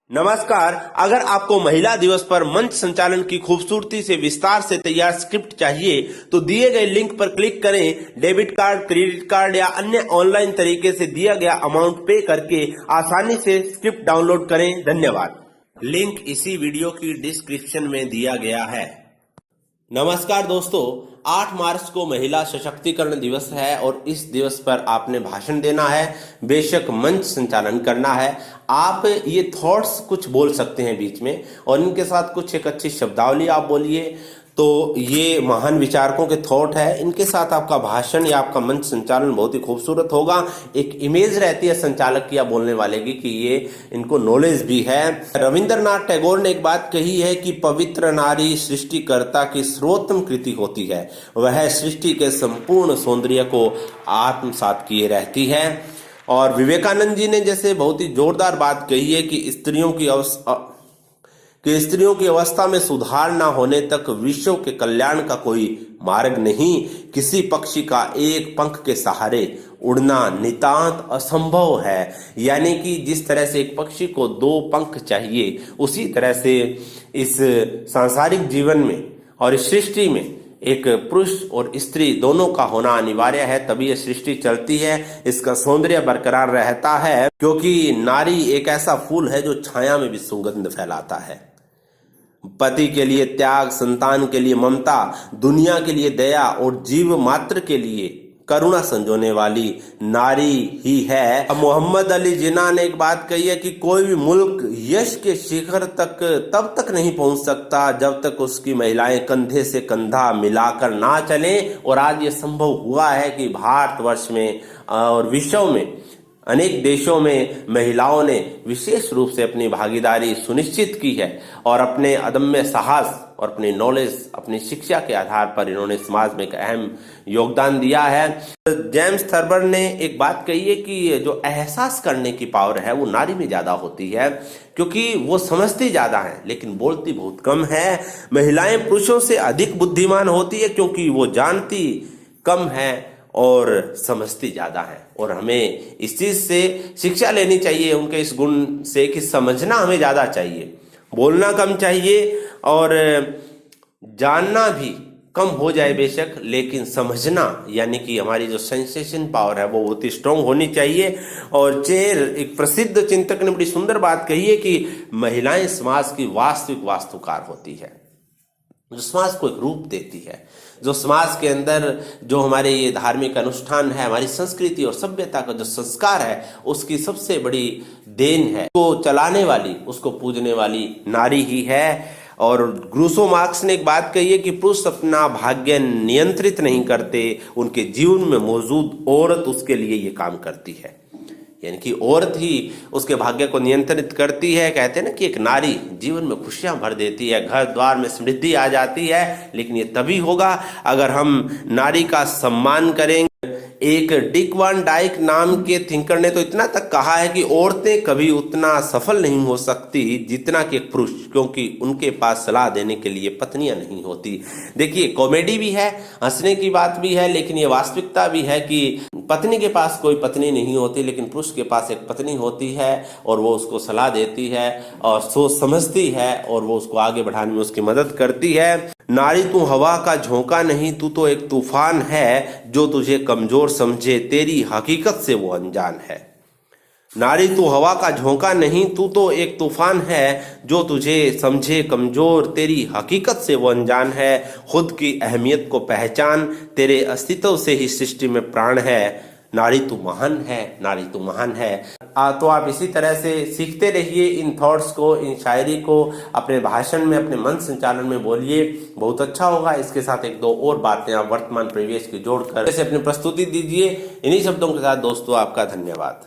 नमस्कार। अगर आपको महिला दिवस पर मंच संचालन की खूबसूरती से विस्तार से तैयार स्क्रिप्ट चाहिए तो दिए गए लिंक पर क्लिक करें। डेबिट कार्ड, क्रेडिट कार्ड या अन्य ऑनलाइन तरीके से दिया गया अमाउंट पे करके आसानी से स्क्रिप्ट डाउनलोड करें। धन्यवाद। लिंक इसी वीडियो की डिस्क्रिप्शन में दिया गया है। नमस्कार दोस्तों, 8 मार्च को महिला सशक्तिकरण दिवस है और इस दिवस पर आपने भाषण देना है, बेशक मंच संचालन करना है। आप ये थॉट्स कुछ बोल सकते हैं बीच में और इनके साथ कुछ एक अच्छी शब्दावली आप बोलिए। तो ये महान विचारकों के थॉट है, इनके साथ आपका भाषण या आपका मंच संचालन बहुत ही खूबसूरत होगा। एक इमेज रहती है संचालक की या बोलने वाले की कि ये इनको नॉलेज भी है। रविंद्रनाथ टैगोर ने एक बात कही है कि पवित्र नारी सृष्टिकर्ता की सर्वोत्तम कृति होती है, वह सृष्टि के संपूर्ण सौंदर्य को आत्मसात किए रहती है। और विवेकानंद जी ने जैसे बहुत ही जोरदार बात कही है कि स्त्रियों की अवस्था में सुधार न होने तक विश्व के कल्याण का कोई मार्ग नहीं। किसी पक्षी का एक पंख के सहारे उड़ना नितांत असंभव है। यानी कि जिस तरह से एक पक्षी को 2 पंख चाहिए, उसी तरह से इस सांसारिक जीवन में और इस सृष्टि में एक पुरुष और स्त्री दोनों का होना अनिवार्य है, तभी यह सृष्टि चलती है, इसका सौंदर्य बरकरार रहता है। क्योंकि नारी एक ऐसा फूल है जो छाया में भी सुगंध फैलाता है। पति के लिए त्याग, संतान के लिए ममता, दुनिया के लिए दया और जीव मात्र के लिए करुणा संजोने वाली नारी ही है। मोहम्मद अली जिन्ना ने एक बात कही है कि कोई भी मुल्क यश के शिखर तक तब तक नहीं पहुंच सकता जब तक उसकी महिलाएं कंधे से कंधा मिलाकर ना चलें। और आज ये संभव हुआ है कि भारतवर्ष में और विश्व में अनेक देशों में महिलाओं ने विशेष रूप से अपनी भागीदारी सुनिश्चित की है और अपने अदम्य साहस और अपनी नॉलेज, अपनी शिक्षा के आधार पर इन्होंने समाज में एक अहम योगदान दिया है। जेम्स थर्बर ने एक बात कही है कि जो एहसास करने की पावर है वो नारी में ज्यादा होती है, क्योंकि वो समझती ज्यादा है लेकिन बोलती बहुत कम है। महिलाएं पुरुषों से अधिक बुद्धिमान होती है क्योंकि वो जानती कम है और समझती ज्यादा है। और हमें इस चीज से शिक्षा लेनी चाहिए, उनके इस गुण से कि समझना हमें ज्यादा चाहिए, बोलना कम चाहिए और जानना भी कम हो जाए बेशक, लेकिन समझना यानी कि हमारी जो सेंसेशन पावर है वो बहुत ही स्ट्रांग होनी चाहिए। और चेर, एक प्रसिद्ध चिंतक ने बड़ी सुंदर बात कही है कि महिलाएं समाज की वास्तविक वास्तुकार होती है, जो समाज को एक रूप देती है, जो समाज के अंदर जो हमारे ये धार्मिक अनुष्ठान है, हमारी संस्कृति और सभ्यता का जो संस्कार है, उसकी सबसे बड़ी देन है। उसको चलाने वाली, उसको पूजने वाली नारी ही है। और ग्रूसो मार्क्स ने एक बात कही है कि पुरुष अपना भाग्य नियंत्रित नहीं करते, उनके जीवन में मौजूद औरत उसके लिए ये काम करती है। यानी कि औरत ही उसके भाग्य को नियंत्रित करती है। कहते हैं ना कि एक नारी जीवन में खुशियां भर देती है, घर द्वार में समृद्धि आ जाती है, लेकिन ये तभी होगा अगर हम नारी का सम्मान करेंगे। एक डिक वैन डाइक नाम के थिंकर ने तो इतना तक कहा है कि औरतें कभी उतना सफल नहीं हो सकती जितना कि एक पुरुष, क्योंकि उनके पास सलाह देने के लिए पत्नियां नहीं होती। देखिए, कॉमेडी भी है, हंसने की बात भी है, लेकिन ये वास्तविकता भी है कि पत्नी के पास कोई पत्नी नहीं होती, लेकिन पुरुष के पास एक पत्नी होती है और वो उसको सलाह देती है और सोच समझती है और वो उसको आगे बढ़ाने में उसकी मदद करती है। नारी तू हवा का झोंका नहीं, तू तो एक तूफान है, जो तुझे कमजोर समझे तेरी हकीकत से वो अनजान है। नारी तू हवा का झोंका नहीं, तू तो एक तूफान है, जो तुझे समझे कमजोर तेरी हकीकत से वो अनजान है। खुद की अहमियत को पहचान, तेरे अस्तित्व से ही सृष्टि में प्राण है। नारी तू महान है, नारी तू महान है। तो आप इसी तरह से सीखते रहिए इन थॉट्स को, इन शायरी को अपने भाषण में, अपने मंच संचालन में बोलिए, बहुत अच्छा होगा। इसके साथ 1-2 और बातें आप वर्तमान परिवेश की जोड़कर जैसे अपनी प्रस्तुति दीजिए। इन्हीं शब्दों के साथ दोस्तों आपका धन्यवाद।